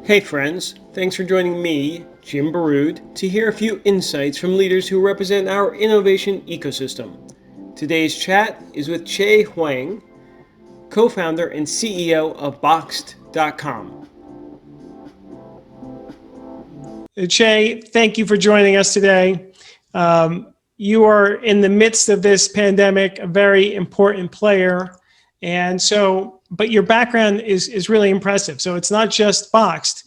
Hey friends, thanks for joining me, Jim Baroud, to hear a few insights from leaders who represent our innovation ecosystem. Today's chat is with Chieh Huang, co-founder and CEO of Boxed.com. Chieh, thank you for joining us today. You are in the midst of this pandemic, a very important player. But your background is really impressive. So it's not just Boxed.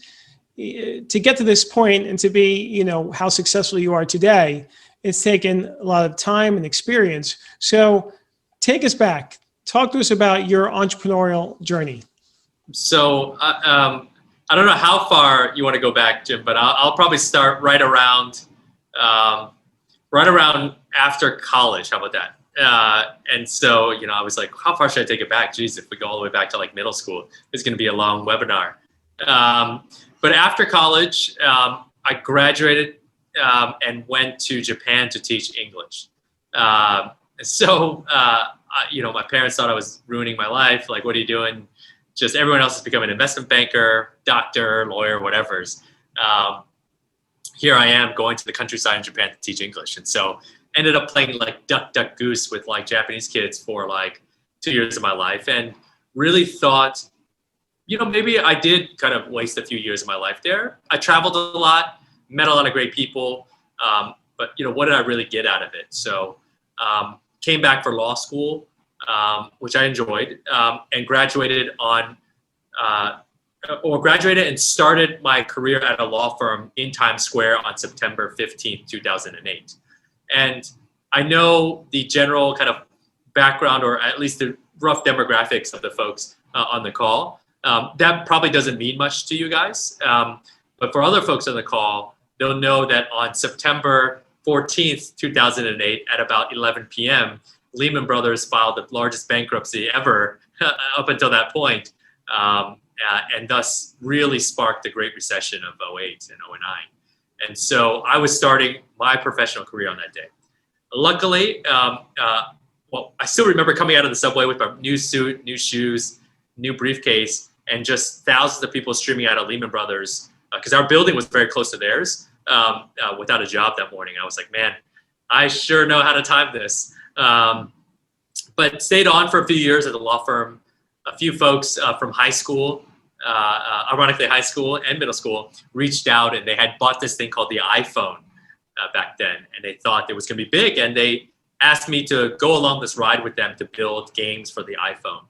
To get to this point and to be, how successful you are today, it's taken a lot of time and experience. So take us back. Talk to us about your entrepreneurial journey. So I don't know how far you want to go back, Jim, but I'll probably start right around after college. How about that? And so, I was like, how far should I take it back? Geez, if we go all the way back to like middle school, it's going to be a long webinar. But after college, I graduated and went to Japan to teach English. My parents thought I was ruining my life. Like, what are you doing? Just everyone else has become an investment banker, doctor, lawyer, whatever's. Here I am going to the countryside in Japan to teach English. And so ended up playing like duck, duck, goose with like Japanese kids for like 2 years of my life, and really thought, maybe I did kind of waste a few years of my life there. I traveled a lot, met a lot of great people, but what did I really get out of it? So came back for law school, which I enjoyed, and graduated and started my career at a law firm in Times Square on September 15th, 2008. And I know the general kind of background, or at least the rough demographics of the folks on the call. That probably doesn't mean much to you guys. But for other folks on the call, they'll know that on September 14th, 2008, at about 11 p.m., Lehman Brothers filed the largest bankruptcy ever up until that point, and thus really sparked the Great Recession of 08 and 09. And so I was starting my professional career on that day. Luckily, I still remember coming out of the subway with my new suit, new shoes, new briefcase, and just thousands of people streaming out of Lehman Brothers, because our building was very close to theirs, without a job that morning. I was like, man, I sure know how to time this. But stayed on for a few years at the law firm. A few folks from high school, ironically high school and middle school, reached out, and they had bought this thing called the iPhone back then, and they thought it was going to be big, and they asked me to go along this ride with them to build games for the iPhone.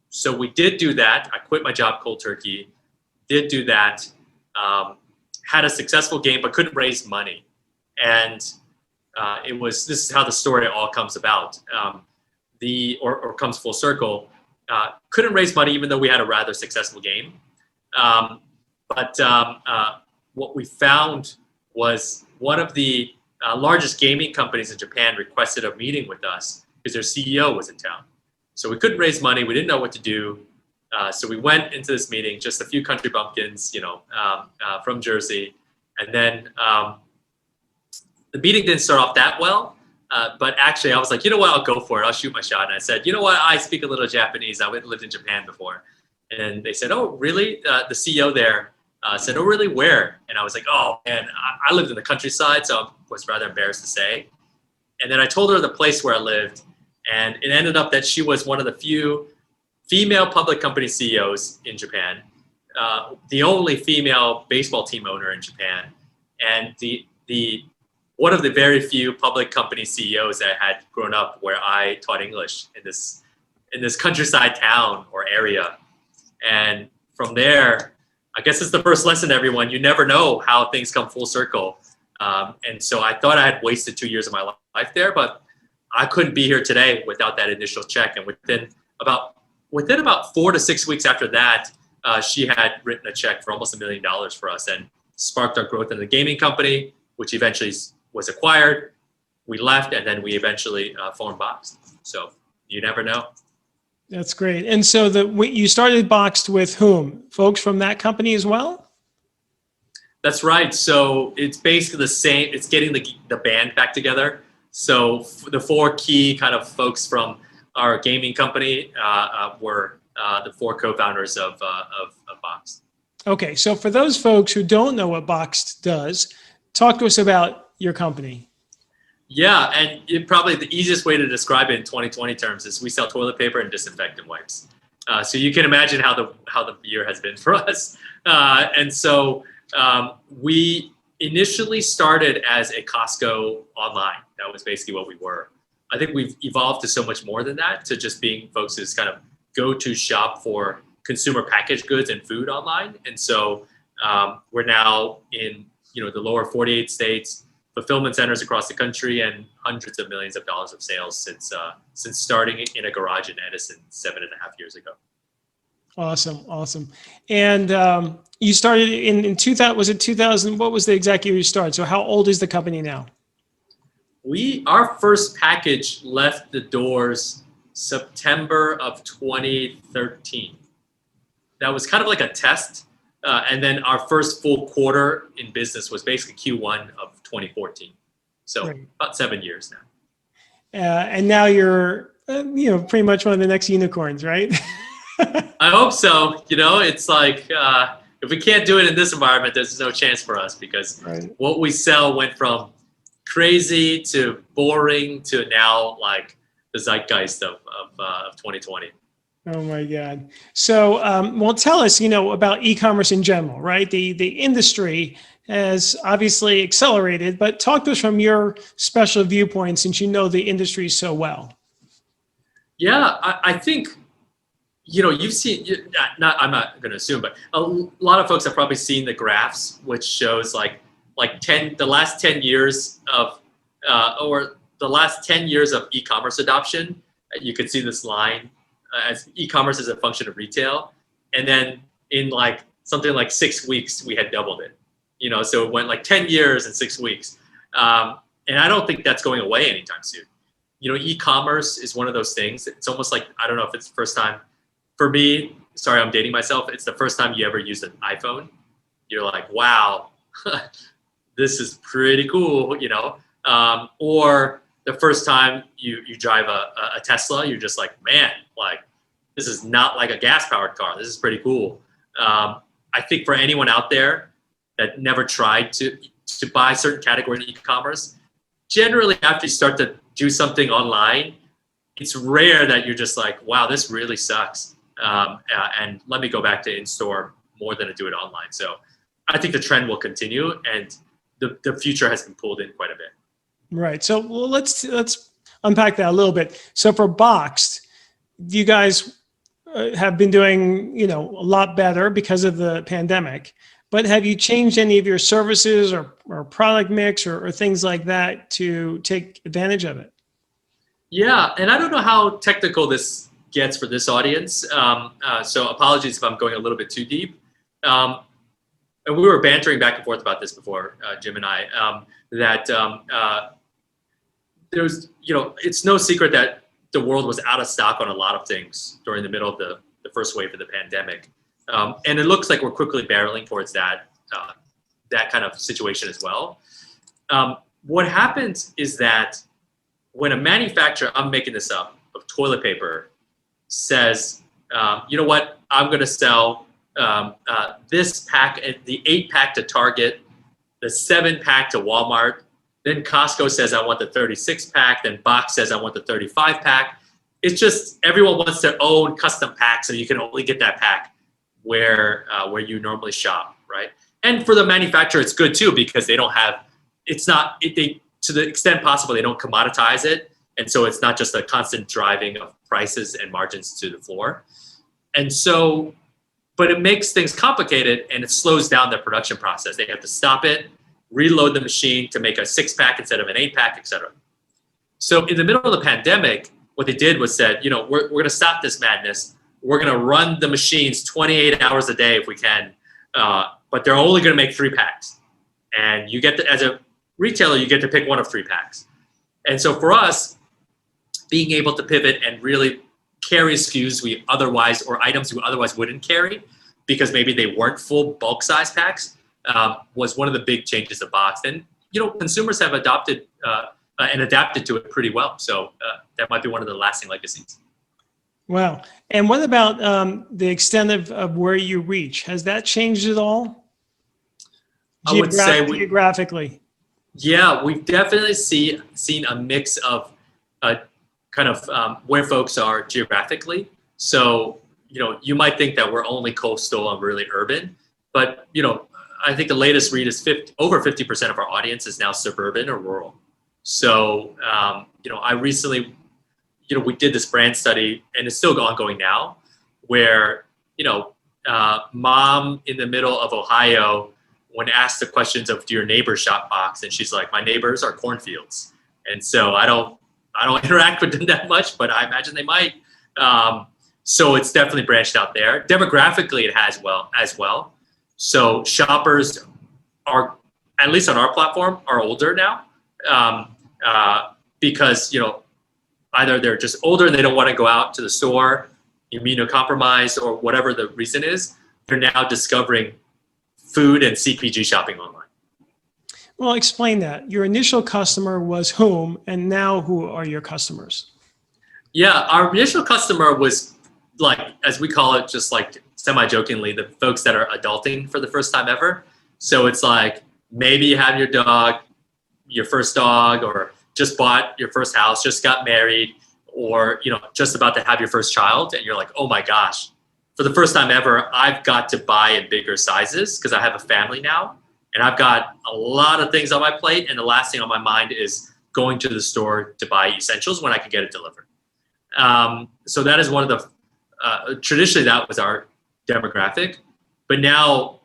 So we did do that. I quit my job cold turkey, did do that, had a successful game, but couldn't raise money. And this is how the story all comes about, or comes full circle. Couldn't raise money even though we had a rather successful game. But what we found was one of the largest gaming companies in Japan requested a meeting with us because their CEO was in town. So we couldn't raise money. We didn't know what to do. So we went into this meeting, just a few country bumpkins, from Jersey. And then the meeting didn't start off that well. But actually, I was like, you know what, I'll go for it. I'll shoot my shot. And I said, you know what, I speak a little Japanese. I lived in Japan before. And they said, oh, really? The CEO there said, oh, really, where? And I was like, oh, man, I lived in the countryside, so I was rather embarrassed to say. And then I told her the place where I lived. And it ended up that she was one of the few female public company CEOs in Japan, the only female baseball team owner in Japan, and one of the very few public company CEOs that had grown up where I taught English in this countryside town or area. And from there, I guess it's the first lesson, everyone. You never know how things come full circle. And so I thought I had wasted 2 years of my life there, but I couldn't be here today without that initial check. And within about 4 to 6 weeks after that, she had written a check for almost $1 million for us and sparked our growth in the gaming company, which eventually was acquired. We left, and then we eventually formed Boxed. So you never know. That's great. And so you started Boxed with whom? Folks from that company as well? That's right. So it's basically the same. It's getting the band back together. So the four key kind of folks from our gaming company were the four co-founders of Boxed. Okay, so for those folks who don't know what Boxed does, talk to us about your company. Yeah, and probably the easiest way to describe it in 2020 terms is we sell toilet paper and disinfectant wipes. So you can imagine how the year has been for us. And so we initially started as a Costco online. That was basically what we were. I think we've evolved to so much more than that, to just being folks who's kind of go-to shop for consumer packaged goods and food online. And so we're now in the lower 48 states, fulfillment centers across the country, and hundreds of millions of dollars of sales since starting in a garage in Edison 7.5 years ago. Awesome. And you started in 2000, was it 2000? What was the exact year you started? So how old is the company now? Our first package left the doors September of 2013. That was kind of like a test. And then our first full quarter in business was basically Q1 of 2014. So Right. About 7 years now. And now you're, pretty much one of the next unicorns, right? I hope so. It's like, if we can't do it in this environment, there's no chance for us, because Right. what we sell went from crazy to boring to now like the zeitgeist of 2020. Oh my God. So, well, tell us, about e-commerce in general, right? The industry has obviously accelerated, but talk to us from your special viewpoint, since you know the industry so well. Yeah, I think, you've seen, I'm not going to assume, but a lot of folks have probably seen the graphs, which shows the last 10 years of, or the last 10 years of e-commerce adoption. You can see this line as e-commerce is a function of retail. And then in something like 6 weeks, we had doubled it, so it went 10 years and 6 weeks. And I don't think that's going away anytime soon. E-commerce is one of those things. It's almost like, I don't know if it's the first time for me, sorry, I'm dating myself. It's the first time you ever used an iPhone. You're like, wow, this is pretty cool, or the first time you drive a Tesla, you're just like, man, this is not like a gas-powered car. This is pretty cool. I think for anyone out there that never tried to buy a certain category in e-commerce, generally after you start to do something online, it's rare that you're just like, wow, this really sucks. And let me go back to in-store more than to do it online. So I think the trend will continue, and the future has been pulled in quite a bit. Right. So let's unpack that a little bit. So for Boxed, you guys have been doing, a lot better because of the pandemic, but have you changed any of your services or product mix or things like that to take advantage of it? Yeah. And I don't know how technical this gets for this audience. So apologies if I'm going a little bit too deep. And we were bantering back and forth about this before, Jim and I, there's, it's no secret that the world was out of stock on a lot of things during the middle of the first wave of the pandemic. And it looks like we're quickly barreling towards that kind of situation as well. What happens is that when a manufacturer, I'm making this up, of toilet paper says, you know what, I'm going to sell this pack, the 8-pack to Target, the 7-pack to Walmart. Then Costco says, I want the 36-pack. Then Box says, I want the 35-pack. It's just everyone wants their own custom pack, so you can only get that pack where you normally shop, right? And for the manufacturer, it's good too, because they don't have, to the extent possible, they don't commoditize it. And so it's not just a constant driving of prices and margins to the floor. And so, but it makes things complicated, and it slows down their production process. They have to stop it, reload the machine to make a 6-pack instead of an 8-pack, et cetera. So in the middle of the pandemic, what they did was said, we're going to stop this madness. We're going to run the machines 28 hours a day if we can, but they're only going to make 3-packs. And you get to, as a retailer, you get to pick one of 3 packs. And so for us, being able to pivot and really carry SKUs or items we otherwise wouldn't carry because maybe they weren't full bulk size packs, was one of the big changes to Box. And consumers have adopted and adapted to it pretty well. So that might be one of the lasting legacies. Wow. And what about the extent of where you reach? Has that changed at all? I would say Geographically. yeah, we've definitely seen a mix of kind of where folks are geographically. So, you might think that we're only coastal and really urban, but, I think the latest read is over 50% of our audience is now suburban or rural. So, I recently, we did this brand study, and it's still ongoing now, where, mom in the middle of Ohio, when asked the questions of, do your neighbors shop box? And she's like, my neighbors are cornfields. And so I don't interact with them that much, but I imagine they might. So it's definitely branched out there. Demographically, it has as well. So shoppers are, at least on our platform, are older now because, either they're just older and they don't want to go out to the store, immunocompromised, or whatever the reason is. They're now discovering food and CPG shopping online. Well, explain that. Your initial customer was whom, and now who are your customers? Yeah, our initial customer was, like, as we call it, just like semi-jokingly, the folks that are adulting for the first time ever. So it's like, maybe you have your first dog, or just bought your first house, just got married, or, just about to have your first child. And you're like, oh my gosh, for the first time ever, I've got to buy in bigger sizes because I have a family now. And I've got a lot of things on my plate. And the last thing on my mind is going to the store to buy essentials when I can get it delivered. So that is one of the, traditionally that was our demographic. But now,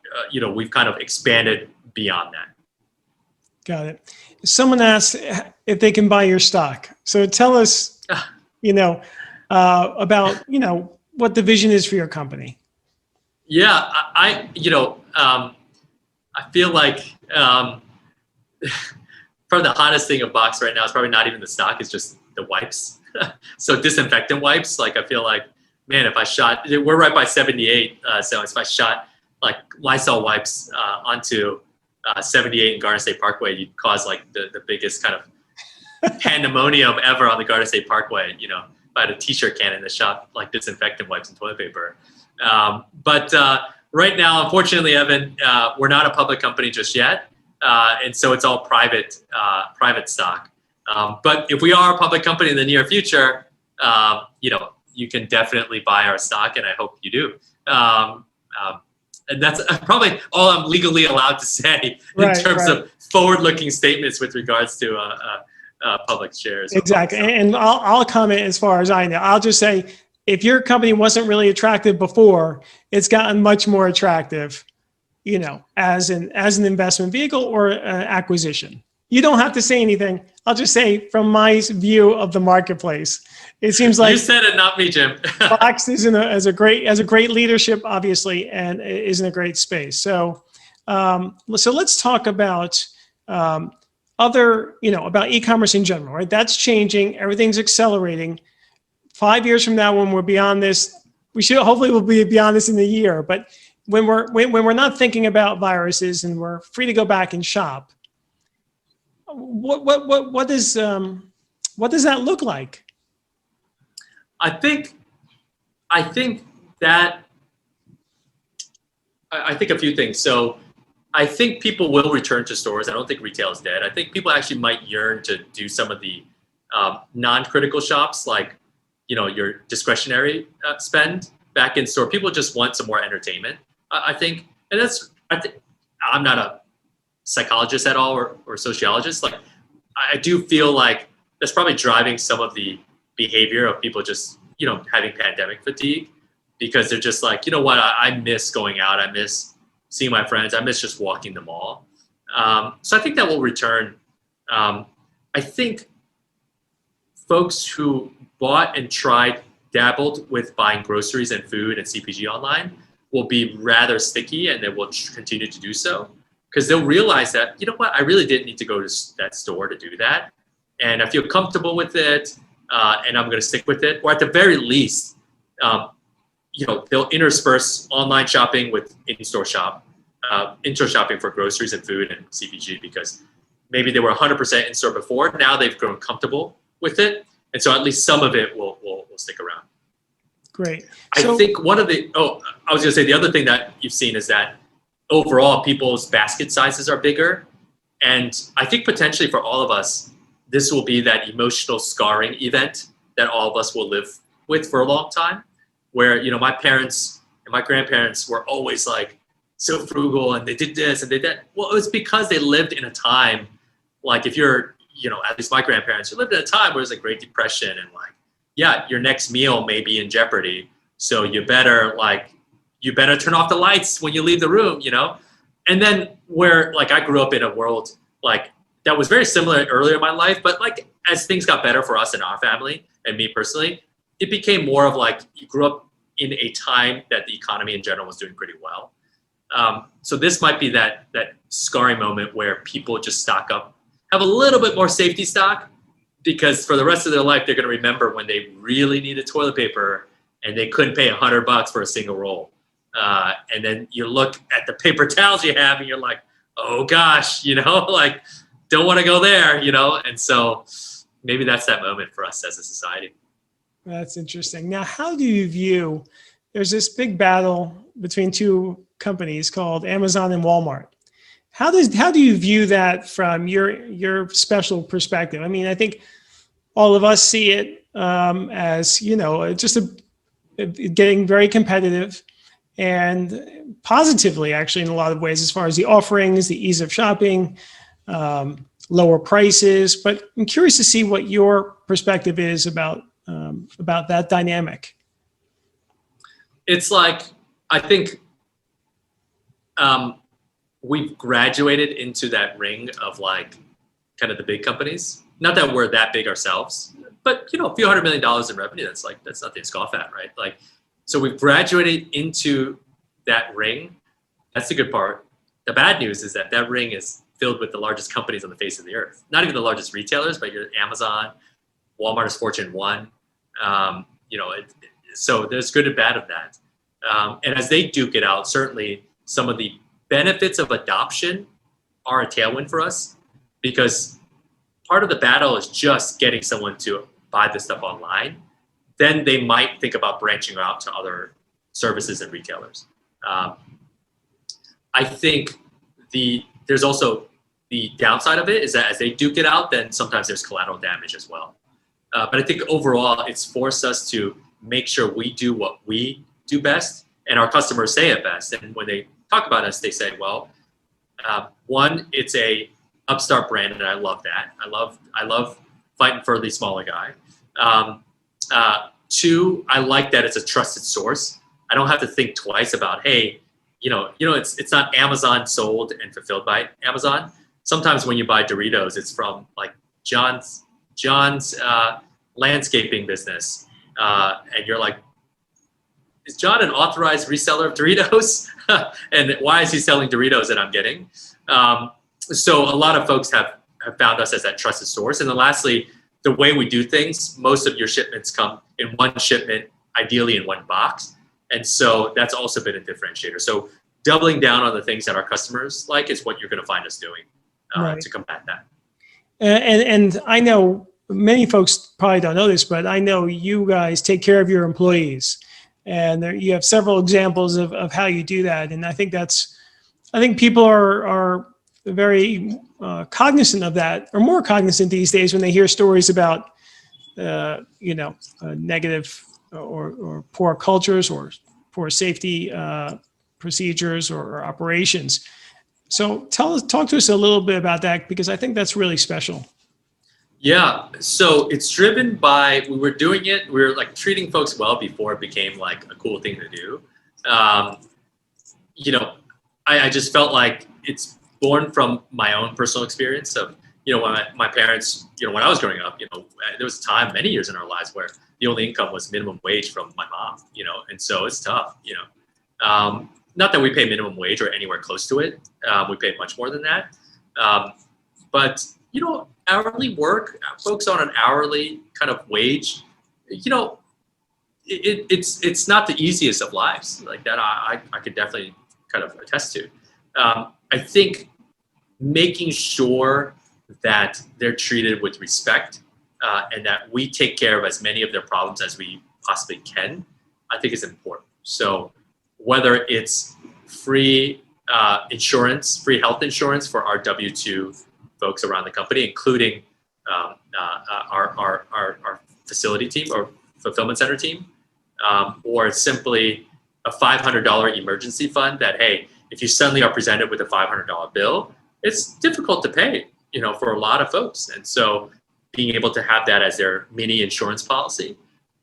we've kind of expanded beyond that. Got it. Someone asked if they can buy your stock. So tell us, about, what the vision is for your company. Yeah, I feel like probably the hottest thing of Box right now is probably not even the stock, it's just the wipes. So disinfectant wipes, like I feel like, man, if I shot, we're right by 78. So if I shot like Lysol wipes onto 78 in Garden State Parkway, you'd cause like the biggest kind of pandemonium ever on the Garden State Parkway. If I had a t-shirt cannon that shot like disinfectant wipes and toilet paper. But right now, unfortunately, Evan, we're not a public company just yet. And so it's all private stock. But if we are a public company in the near future, you can definitely buy our stock, and I hope you do. And that's probably all I'm legally allowed to say in terms of forward-looking statements with regards to public shares. Exactly. And I'll comment as far as I know. I'll just say, if your company wasn't really attractive before, it's gotten much more attractive, as an investment vehicle or acquisition. You don't have to say anything. I'll just say, from my view of the marketplace, it seems like you said it, not me, Jim. Fox is has a great leadership, obviously, and is in a great space. So let's talk about about e-commerce in general, right? That's changing. Everything's accelerating. 5 years from now, when we're beyond this, we'll be beyond this in a year. But when we're not thinking about viruses and we're free to go back and shop, what does that look like? I think a few things. So I think people will return to stores. I don't think retail is dead. I think people actually might yearn to do some of the non-critical shops, like your discretionary spend back in store. People just want some more entertainment, I think. And I'm not a psychologist at all or sociologist. Like, I do feel like that's probably driving some of the behavior of people just, having pandemic fatigue, because they're just like, you know what, I miss going out. I miss seeing my friends. I miss just walking the mall. So I think that will return. I think folks who bought and dabbled with buying groceries and food and CPG online will be rather sticky, and they will continue to do so, because they'll realize that, you know what, I really didn't need to go to that store to do that. And I feel comfortable with it, and I'm going to stick with it. Or at the very least, they'll intersperse online shopping with in-store shopping for groceries and food and CPG, because maybe they were 100% in-store before. Now they've grown comfortable with it. And so at least some of it will stick around. Great. I think I was going to say the other thing that you've seen is that overall people's basket sizes are bigger. And I think potentially for all of us, this will be that emotional scarring event that all of us will live with for a long time, where, my parents and my grandparents were always like so frugal and they did this and they did that. Well, it was because they lived in a time, like if you're, at least my grandparents, who lived in a time where it was a Great Depression and like, yeah, your next meal may be in jeopardy. So you better turn off the lights when you leave the room, And then where like I grew up in a world like that was very similar earlier in my life, but like as things got better for us and our family and me personally, it became more of like you grew up in a time that the economy in general was doing pretty well. So this might be that scarring moment where people just stock up, have a little bit more safety stock, because for the rest of their life, they're going to remember when they really needed toilet paper and they couldn't pay $100 for a single roll. And then you look at the paper towels you have and you're like, oh gosh, like don't want to go there, And so maybe that's that moment for us as a society. That's interesting. Now, how do you view, there's this big battle between two companies called Amazon and Walmart. How do you view that from your special perspective? I mean, I think all of us see it as, just getting very competitive and positively, actually, in a lot of ways, as far as the offerings, the ease of shopping, lower prices. But I'm curious to see what your perspective is about that dynamic. It's like, I think we've graduated into that ring of like kind of the big companies. Not that we're that big ourselves, but a few $100 million in revenue, that's nothing to scoff at, right? Like, so we've graduated into that ring. That's the good part. The bad news is that ring is filled with the largest companies on the face of the earth. Not even the largest retailers, but your Amazon, Walmart is Fortune 1. So there's good and bad of that. And as they duke it out, certainly some of the benefits of adoption are a tailwind for us, because part of the battle is just getting someone to buy this stuff online. Then they might think about branching out to other services and retailers. I think there's also the downside of it is that as they duke it out, then sometimes there's collateral damage as well. But I think overall, it's forced us to make sure we do what we do best, and our customers say it best. And when they talk about us, they say, well, one, it's a upstart brand, and I love that. I love fighting for the smaller guy. Two, I like that it's a trusted source. I don't have to think twice about, hey, it's not Amazon sold and fulfilled by Amazon. Sometimes when you buy Doritos, it's from like John's landscaping business, and you're like, is John an authorized reseller of Doritos? And why is he selling Doritos that I'm getting? So a lot of folks have found us as that trusted source. And then lastly, the way we do things, most of your shipments come in one shipment, ideally in one box. And so that's also been a differentiator. So doubling down on the things that our customers like is what you're going to find us doing to combat that. And I know many folks probably don't know this, but I know you guys take care of your employees. And you have several examples of how you do that. And I think people are very cognizant of that, or more cognizant these days when they hear stories about, negative or poor cultures or poor safety procedures or operations. So talk to us a little bit about that, because I think that's really special. Yeah, so it's driven by, we were doing it, we were like treating folks well before it became like a cool thing to do. I just felt like it's born from my own personal experience of, when my parents, when I was growing up, there was a time, many years in our lives where the only income was minimum wage from my mom, and so it's tough, not that we pay minimum wage or anywhere close to it. We pay much more than that. But, hourly work, folks on an hourly kind of wage, it's not the easiest of lives. Like that, I could definitely kind of attest to. I think making sure that they're treated with respect and that we take care of as many of their problems as we possibly can I think is important. So whether it's free insurance, free health insurance for our W-2 folks around the company, including our facility team or fulfillment center team, or simply a $500 emergency fund that, hey, if you suddenly are presented with a $500 bill, it's difficult to pay, for a lot of folks. And so being able to have that as their mini insurance policy,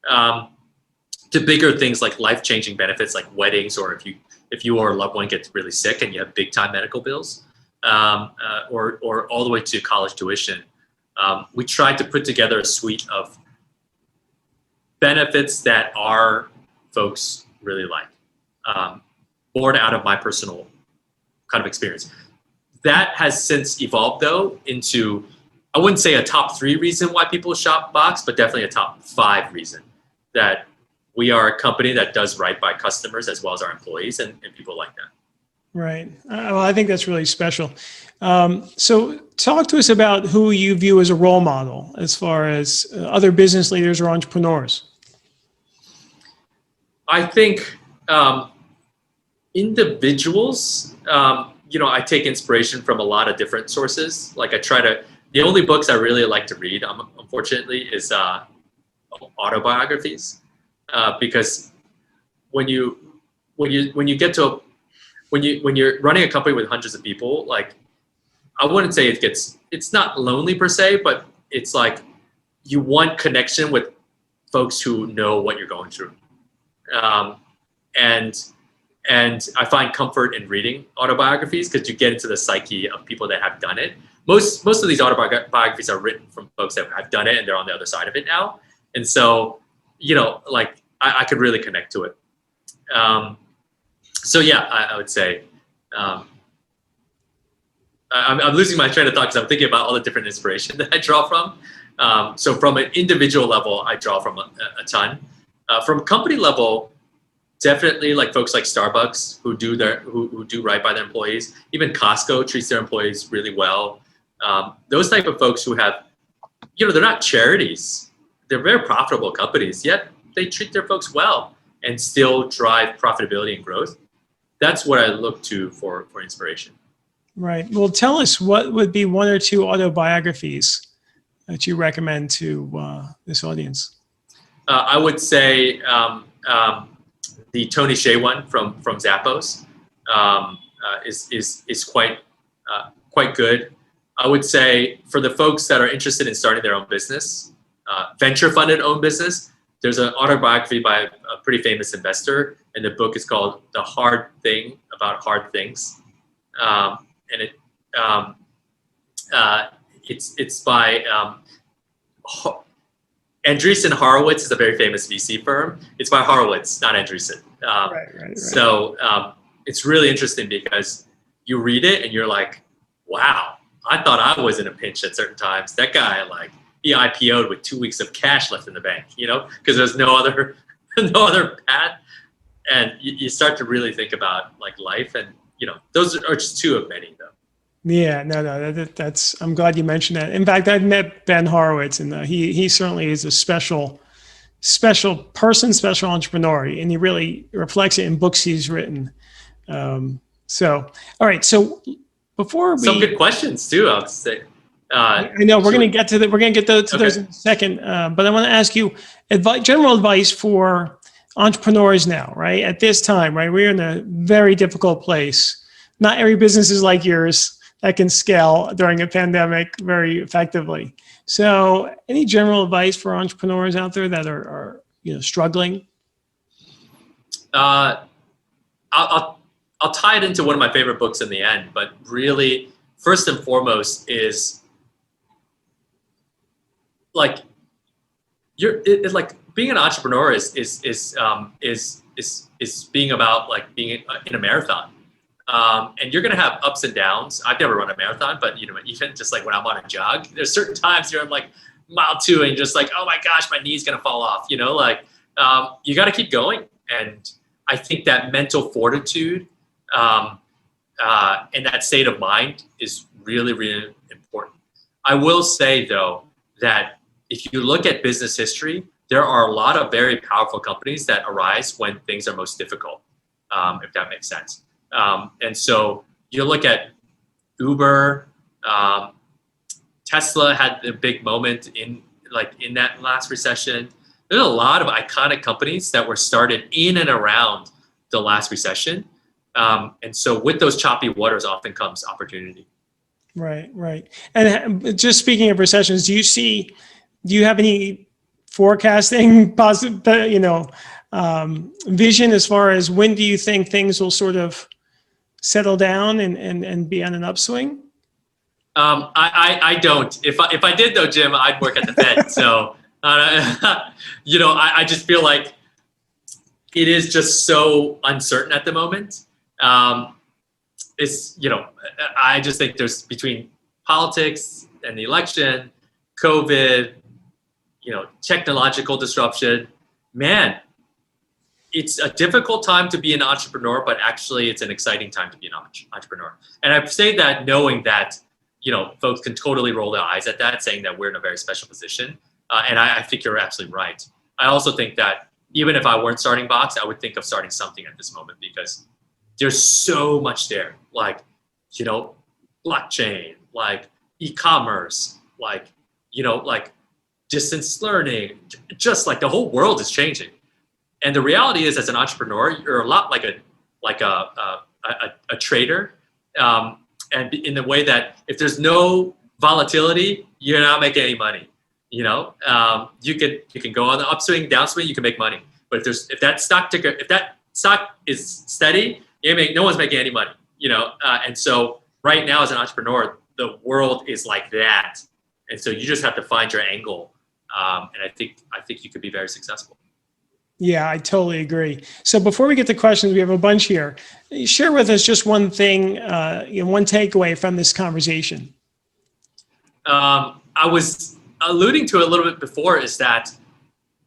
to bigger things like life-changing benefits like weddings, or if you or a loved one gets really sick and you have big-time medical bills, or all the way to college tuition. We tried to put together a suite of benefits that our folks really like, born out of my personal kind of experience. That has since evolved, though, into, I wouldn't say a top 3 reason why people shop Box, but definitely a top 5 reason that we are a company that does right by customers as well as our employees and people like that. Right. Well, I think that's really special. So talk to us about who you view as a role model as far as other business leaders or entrepreneurs. I think individuals, I take inspiration from a lot of different sources. Like the only books I really like to read, unfortunately, is autobiographies, because when you're running a company with hundreds of people, like, I wouldn't say it's not lonely per se, but it's like you want connection with folks who know what you're going through. And I find comfort in reading autobiographies because you get into the psyche of people that have done it. Most of these autobiographies are written from folks that have done it and they're on the other side of it now. And so, I could really connect to it. So yeah, I would say, I'm losing my train of thought because I'm thinking about all the different inspiration that I draw from. So from an individual level, I draw from a ton. From company level, definitely like folks like Starbucks who do right by their employees. Even Costco treats their employees really well. Those type of folks who have, they're not charities. They're very profitable companies, yet they treat their folks well and still drive profitability and growth. That's what I look to for inspiration. Right. Well, tell us, what would be 1 or 2 autobiographies that you recommend to this audience? I would say the Tony Chieh one from Zappos is quite good. I would say for the folks that are interested in starting their own business, venture funded own business, there's an autobiography by a pretty famous investor, and the book is called The Hard Thing About Hard Things. And it's by Andreessen Horowitz is a very famous VC firm. It's by Horowitz, not Andreessen. Right. So it's really interesting because you read it and you're like, wow, I thought I was in a pinch at certain times. That guy, he IPO'd with 2 weeks of cash left in the bank, because there's no other path. And you start to really think about life, and those are just 2 of many, though. Yeah, no, that's. I'm glad you mentioned that. In fact, I've met Ben Horowitz, and he certainly is a special person, special entrepreneur, and he really reflects it in books he's written. So, all right. So before some good questions too, I would say. I know we're going to get to those in a second, but I want to ask you general advice for entrepreneurs now, right? At this time, right? We're in a very difficult place. Not every business is like yours that can scale during a pandemic very effectively. So any general advice for entrepreneurs out there that are struggling? I'll tie it into one of my favorite books in the end, but really first and foremost is being an entrepreneur is being about being in a marathon. And you're going to have ups and downs. I've never run a marathon, but even just when I'm on a jog, there's certain times you're mile 2 and you're just oh my gosh, my knee's going to fall off, you got to keep going. And I think that mental fortitude and that state of mind is really, really important. I will say though, that if you look at business history, there are a lot of very powerful companies that arise when things are most difficult, if that makes sense. And so you look at Uber, Tesla had a big moment in that last recession. There's a lot of iconic companies that were started in and around the last recession. And so with those choppy waters often comes opportunity. Right. And just speaking of recessions, do you have any forecasting vision as far as when do you think things will sort of settle down and be on an upswing? I don't. If I did though, Jim, I'd work at the Fed. So, I just feel like it is just so uncertain at the moment. I just think there's between politics and the election, COVID, technological disruption, man, it's a difficult time to be an entrepreneur, but actually it's an exciting time to be an entrepreneur. And I say that knowing that, folks can totally roll their eyes at that, saying that we're in a very special position. And I think you're absolutely right. I also think that even if I weren't starting Box, I would think of starting something at this moment because there's so much there, like, blockchain, like e-commerce, like distance learning, just like the whole world is changing. And the reality is, as an entrepreneur, you're a lot like a trader, and in the way that if there's no volatility, you're not making any money. You can go on the upswing, downswing, you can make money. But if that stock is steady, no one's making any money. And so right now as an entrepreneur, the world is like that, and so you just have to find your angle. And I think you could be very successful. Yeah, I totally agree. So before we get to questions, we have a bunch here. Share with us just one thing, one takeaway from this conversation. I was alluding to it a little bit before is that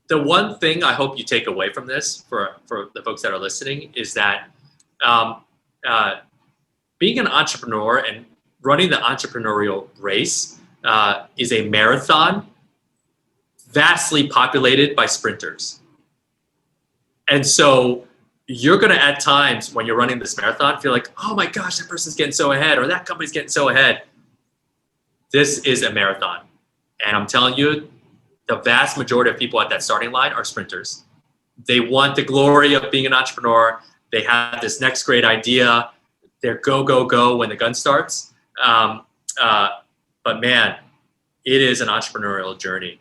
the one thing I hope you take away from this for the folks that are listening is that being an entrepreneur and running the entrepreneurial race is a marathon vastly populated by sprinters. And so you're going to, at times when you're running this marathon, feel like, oh my gosh, that person's getting so ahead, or that company's getting so ahead. This is a marathon. And I'm telling you, the vast majority of people at that starting line are sprinters. They want the glory of being an entrepreneur. They have this next great idea. They're go, go, go when the gun starts. But man, it is an entrepreneurial journey.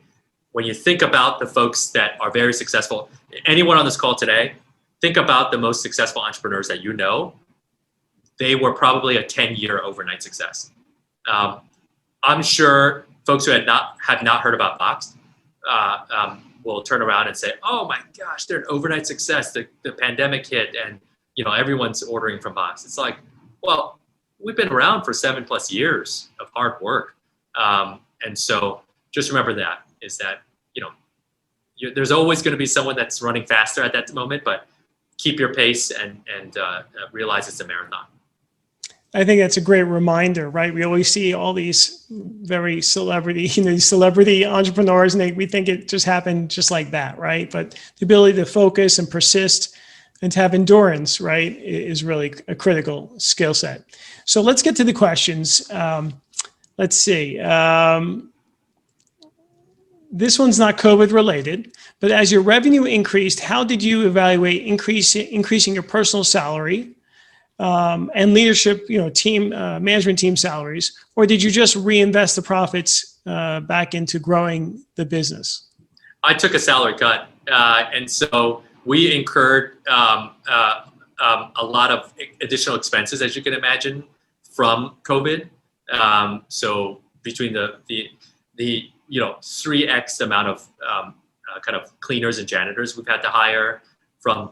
When you think about the folks that are very successful, anyone on this call today, think about the most successful entrepreneurs that you know. They were probably a 10-year overnight success. I'm sure folks who have not heard about Box will turn around and say, oh my gosh, they're an overnight success. The pandemic hit and everyone's ordering from Box. It's like, well, we've been around for 7+ years of hard work. And so just remember that there's always going to be someone that's running faster at that moment, but keep your pace and realize it's a marathon. I think that's a great reminder, right? We always see all these very celebrity entrepreneurs, and we think it just happened just like that, right? But the ability to focus and persist and to have endurance, right, is really a critical skill set. So let's get to the questions. Let's see. This one's not COVID related, but as your revenue increased, how did you evaluate increasing your personal salary and leadership, team management team salaries, or did you just reinvest the profits back into growing the business? I took a salary cut, and so we incurred a lot of additional expenses, as you can imagine, from COVID. So between the 3x amount of kind of cleaners and janitors we've had to hire, from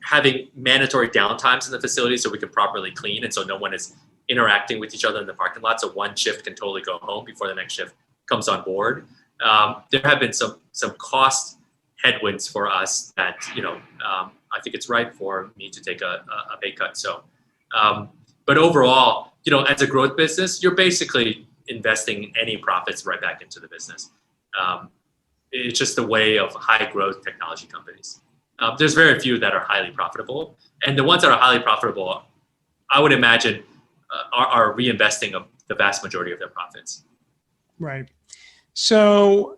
having mandatory downtimes in the facility so we can properly clean and so no one is interacting with each other in the parking lot, so one shift can totally go home before the next shift comes on board. There have been some cost headwinds for us that I think it's right for me to take a pay cut. So, but overall, as a growth business, you're basically investing any profits right back into the business. it's just the way of high growth technology companies. There's very few that are highly profitable, and the ones that are highly profitable, I would imagine, are reinvesting the vast majority of their profits. Right. So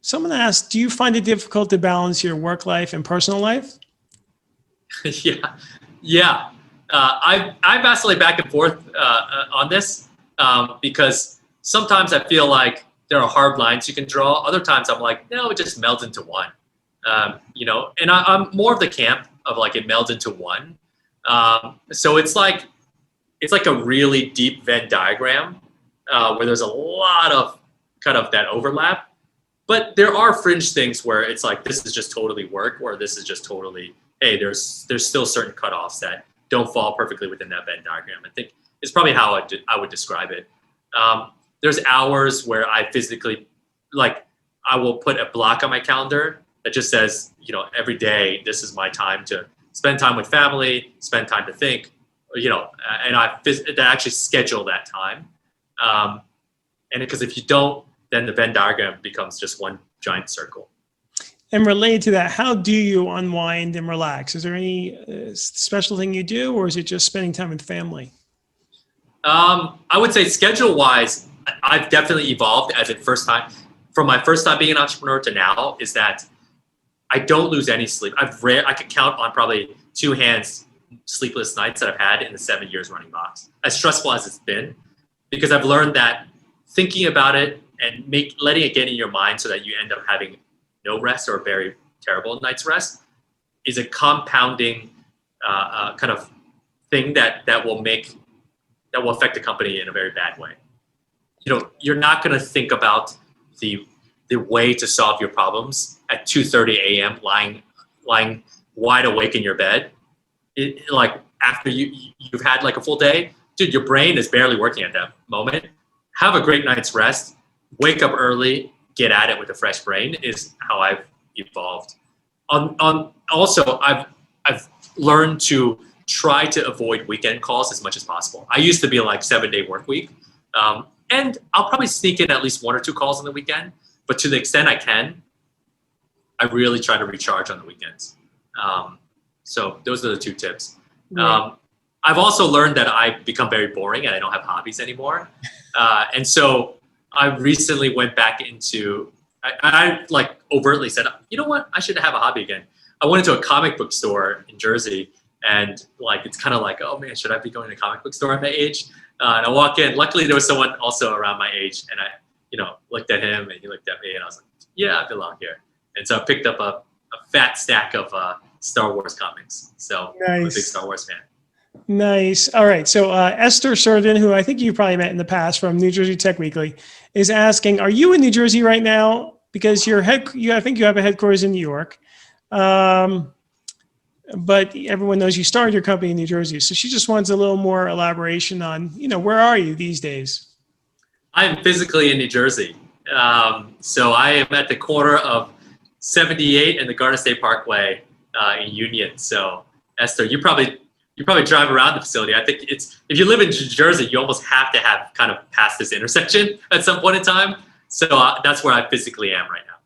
someone asked, do you find it difficult to balance your work life and personal life? Yeah. I vacillate back and forth on this because sometimes I feel like there are hard lines you can draw. Other times I'm like, no, it just melds into one. And I'm more of the camp of like it melds into one. So it's like a really deep Venn diagram where there's a lot of kind of that overlap. But there are fringe things where it's like, this is just totally work, or this is just totally, hey, there's still certain cutoffs that don't fall perfectly within that Venn diagram. I think it's probably how I would describe it. There's hours where I physically, like, I will put a block on my calendar that just says, every day, this is my time to spend time with family, spend time to think, and I actually schedule that time. And because if you don't, then the Venn diagram becomes just one giant circle. And related to that, how do you unwind and relax? Is there any special thing you do, or is it just spending time with family? I would say schedule-wise, I've definitely evolved from my first time being an entrepreneur to now, is that I don't lose any sleep. I could count on probably two hands sleepless nights that I've had in the 7 years running Box, as stressful as it's been, because I've learned that thinking about it and letting it get in your mind so that you end up having no rest or a very terrible night's rest is a compounding kind of thing that will affect the company in a very bad way. You're not going to think about the way to solve your problems at 2:30 a.m. lying wide awake in your bed. Like after you've had like a full day, dude, your brain is barely working at that moment. Have a great night's rest. Wake up early, get at it with a fresh brain is how I've evolved. Also, I've learned to try to avoid weekend calls as much as possible. I used to be like 7-day work week, and I'll probably sneak in at least 1 or 2 calls on the weekend. But to the extent I can, I really try to recharge on the weekends. So those are the 2 tips. Right. I've also learned that I've become very boring and I don't have hobbies anymore. And so I recently went back into, I like overtly said, you know what, I should have a hobby again. I went into a comic book store in Jersey, and like, it's kind of like, oh man, should I be going to a comic book store at my age? And I walk in, luckily there was someone also around my age, and I, looked at him and he looked at me, and I was like, yeah, I belong here. And so I picked up a fat stack of Star Wars comics. So nice. I'm a big Star Wars fan. Nice. All right. So Esther Sheridan, who I think you probably met in the past from New Jersey Tech Weekly, is asking, are you in New Jersey right now? Because I think you have a headquarters in New York. But everyone knows you started your company in New Jersey. So she just wants a little more elaboration on, where are you these days? I'm physically in New Jersey. So I am at the corner of 78 and the Garden State Parkway in Union. So Esther, you probably drive around the facility. I think if you live in New Jersey, you almost have to have kind of passed this intersection at some point in time. So that's where I physically am right now.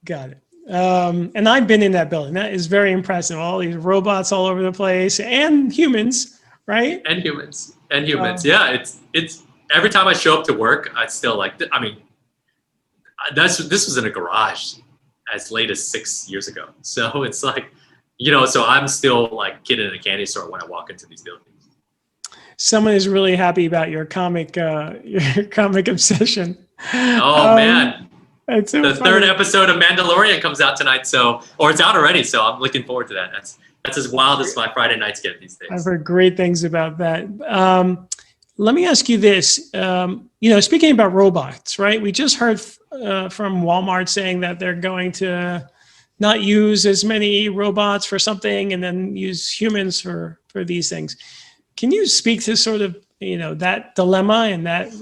Got it. And I've been in that building. That is very impressive. All these robots all over the place, and humans, right? And humans. Yeah, it's every time I show up to work, I still like. I mean, this was in a garage as late as 6 years ago. So it's like, so I'm still like kid in a candy store when I walk into these buildings. Someone is really happy about your comic obsession. Oh man. It's so the funny. 3rd episode of Mandalorian comes out tonight, or it's out already, so I'm looking forward to that. That's as wild as my Friday nights get these days. I've heard great things about that. Let me ask you this. Speaking about robots, right? We just heard from Walmart saying that they're going to not use as many robots for something and then use humans for these things. Can you speak to sort of, that dilemma and that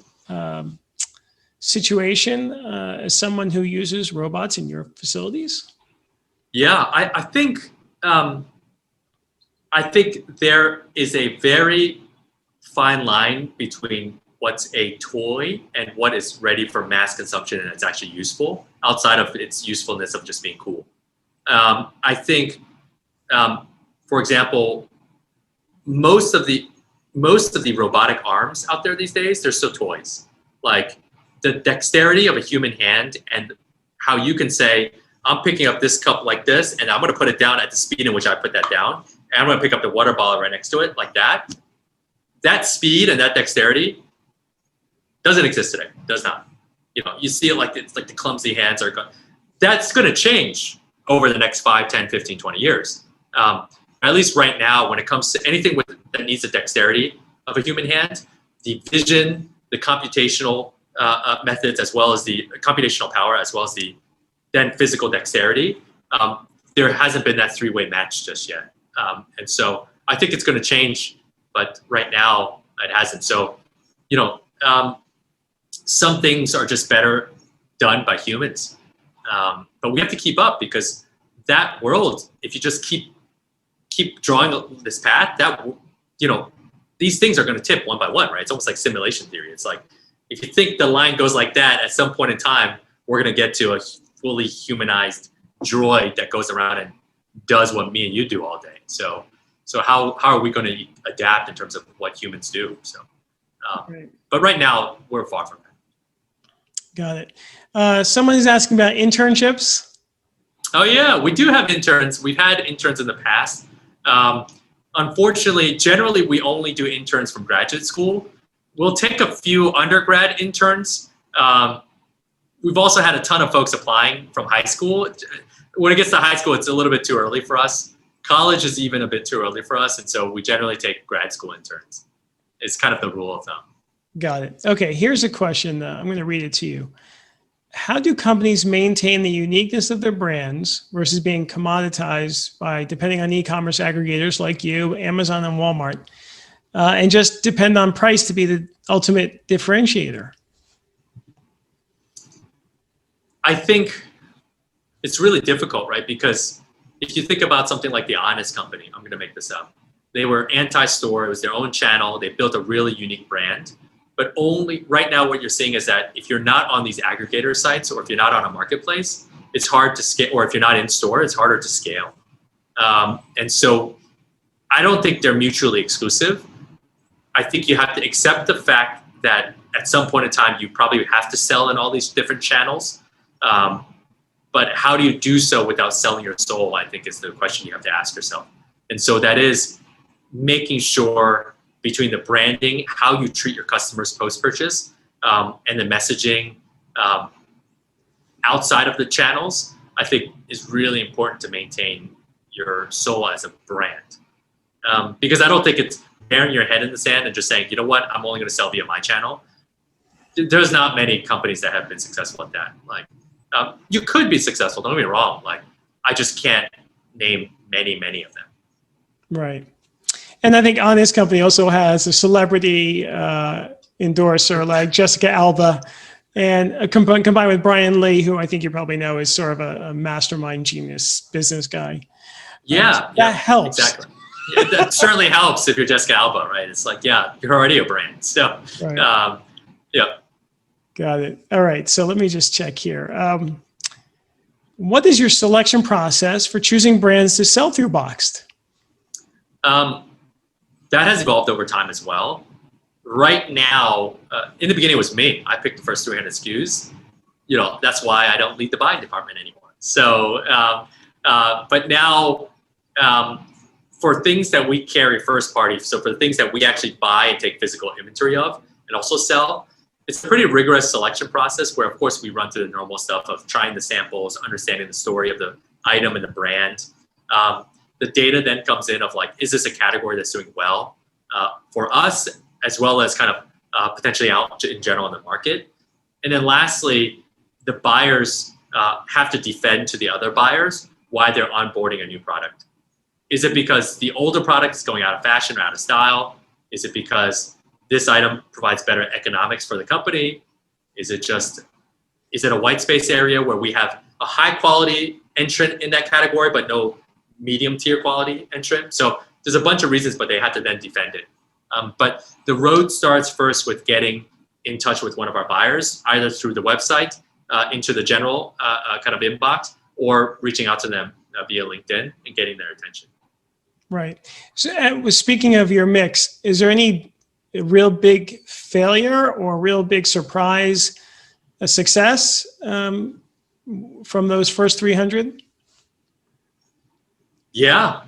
situation as someone who uses robots in your facilities? Yeah, I think there is a very fine line between what's a toy and what is ready for mass consumption and it's actually useful. outside of its usefulness of just being cool. I think, for example, most of the robotic arms out there these days, they're still toys. Like the dexterity of a human hand and how you can say, I'm picking up this cup like this, and I'm going to put it down at the speed in which I put that down. And I'm going to pick up the water bottle right next to it like that. That speed and that dexterity doesn't exist today. Does not. You see it like it's like the clumsy hands are going. That's going to change over the next 5, 10, 15, 20 years. At least right now, when it comes to anything that needs the dexterity of a human hand, the vision, the computational methods, as well as the computational power, as well as the then physical dexterity, there hasn't been that three-way match just yet. And so I think it's going to change, but right now it hasn't. So, some things are just better done by humans. But we have to keep up, because that world, if you just keep drawing this path, these things are going to tip one by one, right? It's almost like simulation theory. It's like, if you think the line goes like that, at some point in time, we're going to get to a fully humanized droid that goes around and does what me and you do all day. So how are we going to adapt in terms of what humans do? So, Right. But right now we're far from that. Got it. Someone is asking about internships. Oh yeah, we do have interns. We've had interns in the past. Unfortunately, generally we only do interns from graduate school. We'll take a few undergrad interns. We've also had a ton of folks applying from high school. When it gets to high school, it's a little bit too early for us. College is even a bit too early for us. And so we generally take grad school interns. It's kind of the rule of thumb. Got it. Okay, here's a question. I'm going to read it to you. How do companies maintain the uniqueness of their brands versus being commoditized by depending on e-commerce aggregators like you, Amazon, and Walmart, and just depend on price to be the ultimate differentiator? I think it's really difficult, right? Because if you think about something like The Honest Company, I'm going to make this up. They were anti-store. It was their own channel. They built a really unique brand. But only right now, what you're seeing is that if you're not on these aggregator sites, or if you're not on a marketplace, it's hard to scale. Or if you're not in store, it's harder to scale. And so I don't think they're mutually exclusive. I think you have to accept the fact that at some point in time, you probably have to sell in all these different channels. But how do you do so without selling your soul, I think, is the question you have to ask yourself. And so that is making sure, between the branding, how you treat your customers post-purchase, and the messaging outside of the channels, I think is really important to maintain your soul as a brand. Because I don't think it's burying your head in the sand and just saying, you know what, I'm only going to sell via my channel. There's not many companies that have been successful at that. Like, you could be successful, don't get me wrong. Like, I just can't name many of them. Right. And I think Honest Company also has a celebrity endorser like Jessica Alba, and combined with Brian Lee, who I think you probably know is sort of a mastermind genius business guy. Yeah, that helps. Exactly. Yeah, that certainly helps if you're Jessica Alba, right? It's like, yeah, you're already a brand. So, right. Yeah. Got it. All right. So let me just check here. What is your selection process for choosing brands to sell through Boxed? That has evolved over time as well. Right now, in the beginning, it was me. I picked the first 300 SKUs. That's why I don't lead the buying department anymore. So, but now, for things that we carry first party, so for the things that we actually buy and take physical inventory of and also sell, it's a pretty rigorous selection process where, of course, we run through the normal stuff of trying the samples, understanding the story of the item and the brand. The data then comes in of like, is this a category that's doing well for us, as well as kind of potentially out in general in the market. And then lastly, the buyers have to defend to the other buyers why they're onboarding a new product. Is it because the older product is going out of fashion or out of style? Is it because this item provides better economics for the company? Is it a white space area where we have a high quality entrant in that category, but no medium tier quality entrant? So there's a bunch of reasons, but they have to then defend it. But the road starts first with getting in touch with one of our buyers, either through the website, into the general kind of inbox, or reaching out to them via LinkedIn and getting their attention. Right. So speaking of your mix, is there any real big failure or real big surprise, a success from those first 300? Yeah.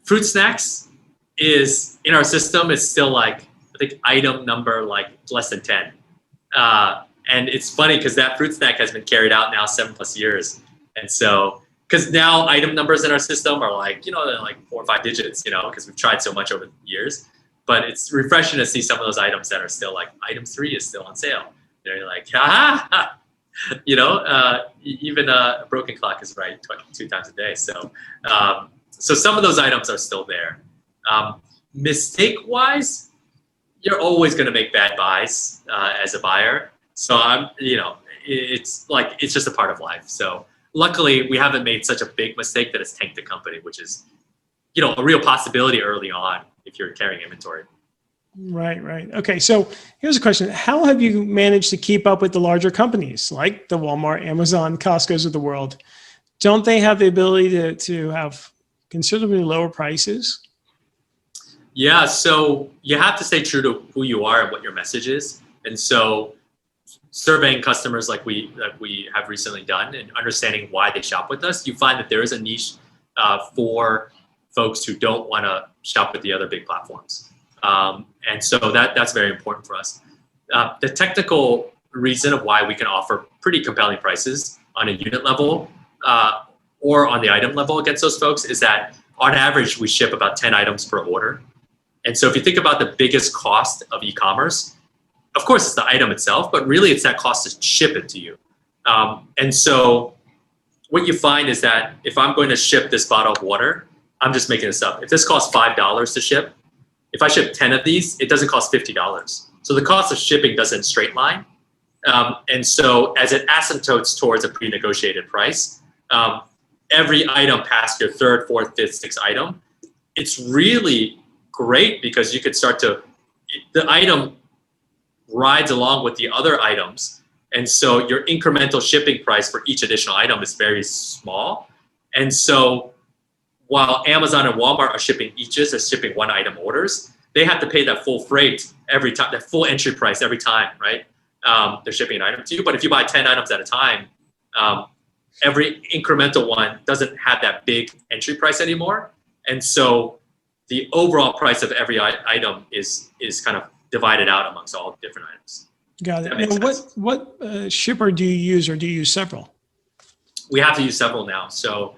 Fruit snacks is in our system. It's still like, I think item number like less than 10. And it's funny because that fruit snack has been carried out now 7+ years. And so, because now item numbers in our system are like, they're like 4 or 5 digits, because we've tried so much over the years. But it's refreshing to see some of those items that are still like, item 3 is still on sale. They're like, ha. Even a broken clock is right 2 times a day. So, so some of those items are still there. Mistake-wise, you're always going to make bad buys as a buyer. So it's just a part of life. So luckily, we haven't made such a big mistake that it's tanked the company, which is, a real possibility early on if you're carrying inventory. Right. Okay, so here's a question. How have you managed to keep up with the larger companies like the Walmart, Amazon, Costco's of the world? Don't they have the ability to have considerably lower prices? Yeah, so you have to stay true to who you are and what your message is. And so surveying customers like we have recently done and understanding why they shop with us, you find that there is a niche for folks who don't want to shop with the other big platforms. And so that's very important for us. The technical reason of why we can offer pretty compelling prices on a unit level or on the item level against those folks is that on average, we ship about 10 items per order. And so if you think about the biggest cost of e-commerce, of course, it's the item itself, but really it's that cost to ship it to you. And so what you find is that if I'm going to ship this bottle of water, I'm just making this up. If this costs $5 to ship, if I ship 10 of these, it doesn't cost $50. So the cost of shipping doesn't straight line. And so as it asymptotes towards a pre-negotiated price, every item past your third, fourth, fifth, sixth item, it's really great because you could the item rides along with the other items. And so your incremental shipping price for each additional item is very small. And so while Amazon and Walmart are shipping shipping one item orders, they have to pay that full freight every time, that full entry price every time, right? They're shipping an item to you. But if you buy 10 items at a time, every incremental one doesn't have that big entry price anymore. And so the overall price of every item is kind of divided out amongst all different items. Got it. Now, what shipper do you use, or do you use several? We have to use several now. So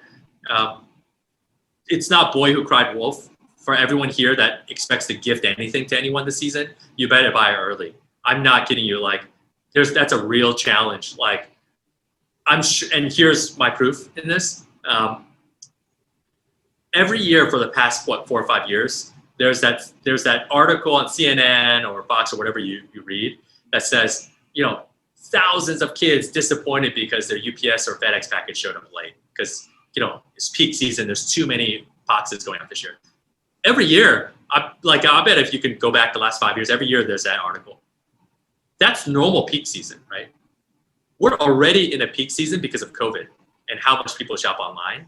it's not boy who cried wolf. For everyone here that expects to gift anything to anyone this season, you better buy it early. I'm not kidding you. Like, that's a real challenge. Like, I'm sure, and here's my proof in this. Every year for the past 4 or 5 years, there's that article on CNN or Fox or whatever you read that says, thousands of kids disappointed because their UPS or FedEx package showed up late because it's peak season. There's too many boxes going out this year. Every year, I bet if you can go back the last 5 years, every year there's that article. That's normal peak season, right? We're already in a peak season because of COVID and how much people shop online.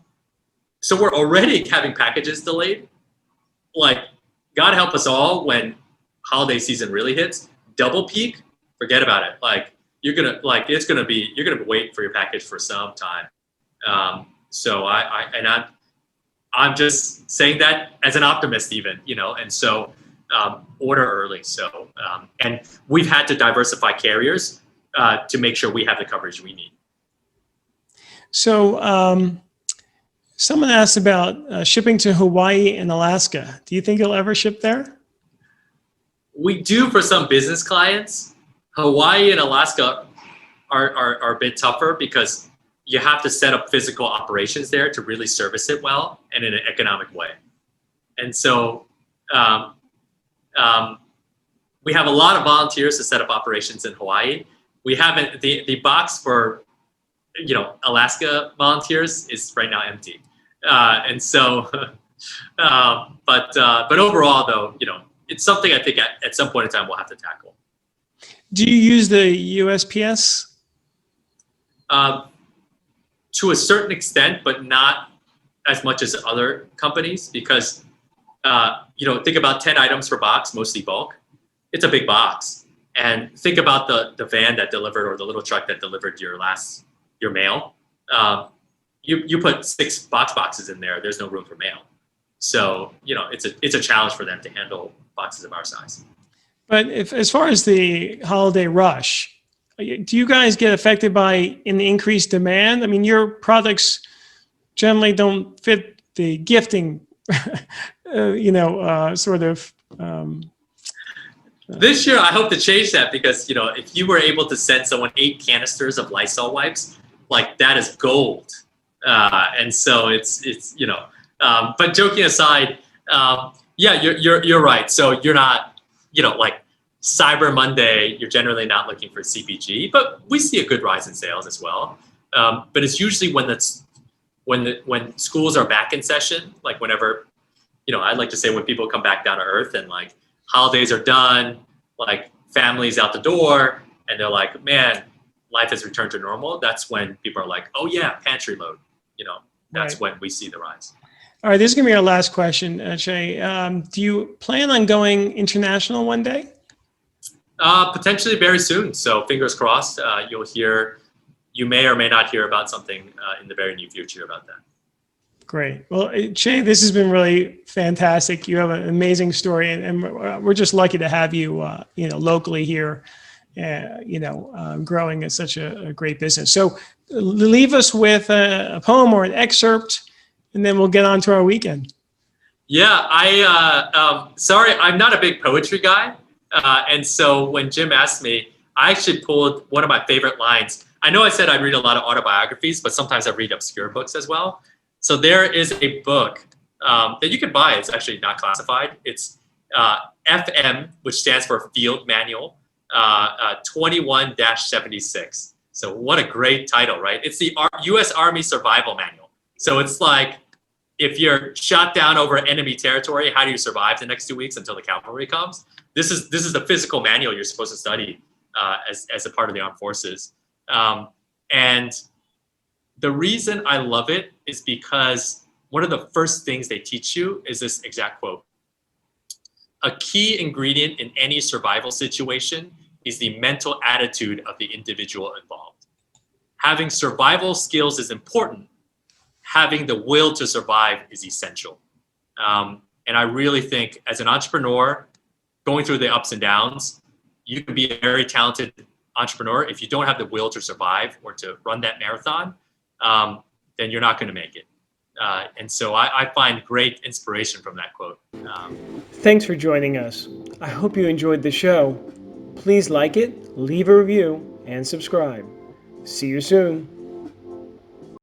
So we're already having packages delayed. Like, God help us all when holiday season really hits. Double peak, forget about it. Like, you're gonna wait for your package for some time. So I'm just saying that as an optimist, even, and so order early. So and we've had to diversify carriers to make sure we have the coverage we need. So someone asked about shipping to Hawaii and Alaska. Do you think you'll ever ship there? We do for some business clients. Hawaii and Alaska are a bit tougher because you have to set up physical operations there to really service it well and in an economic way. And so we have a lot of volunteers to set up operations in Hawaii. We haven't, the box for, Alaska volunteers is right now empty. And so, but overall though, it's something I think at some point in time we'll have to tackle. Do you use the USPS? To a certain extent, but not as much as other companies, because think about 10 items per box, mostly bulk. It's a big box. And think about the van that delivered, or the little truck that delivered your mail. You put 6 boxes in there, there's no room for mail. So, it's a challenge for them to handle boxes of our size. But as far as the holiday rush, do you guys get affected by an increased demand? I mean, your products generally don't fit the gifting, sort of. This year, I hope to change that, because, if you were able to send someone 8 canisters of Lysol wipes, like, that is gold. And so it's but joking aside, you're right. So you're not, like Cyber Monday, you're generally not looking for CPG, but we see a good rise in sales as well. But it's usually when schools are back in session, like whenever, I'd like to say when people come back down to earth and like holidays are done, like families out the door, and they're like, man, life has returned to normal. That's when people are like, oh yeah, pantry load. That's Right. when we see the rise. All right, this is going to be our last question, Chieh. Do you plan on going international one day? Potentially very soon. So fingers crossed, you may or may not hear about something in the very near future about that. Great. Well, Chieh, this has been really fantastic. You have an amazing story, and we're just lucky to have you, locally here, growing at such a great business. So leave us with a poem or an excerpt, and then we'll get on to our weekend. Yeah, sorry, I'm not a big poetry guy. And so when Jim asked me, I actually pulled one of my favorite lines. I know I said I read a lot of autobiographies, but sometimes I read obscure books as well. So there is a book that you can buy. It's actually not classified. It's FM, which stands for Field Manual, 21-76. So what a great title, right? It's the U.S. Army Survival Manual. So it's like, if you're shot down over enemy territory, how do you survive the next 2 weeks until the cavalry comes? This is the physical manual you're supposed to study as a part of the armed forces. And the reason I love it is because one of the first things they teach you is this exact quote. A key ingredient in any survival situation is the mental attitude of the individual involved. Having survival skills is important. Having the will to survive is essential. And I really think as an entrepreneur, going through the ups and downs, you can be a very talented entrepreneur. If you don't have the will to survive or to run that marathon, then you're not going to make it. And so I find great inspiration from that quote. Thanks for joining us. I hope you enjoyed the show. Please like it, leave a review, and subscribe. See you soon.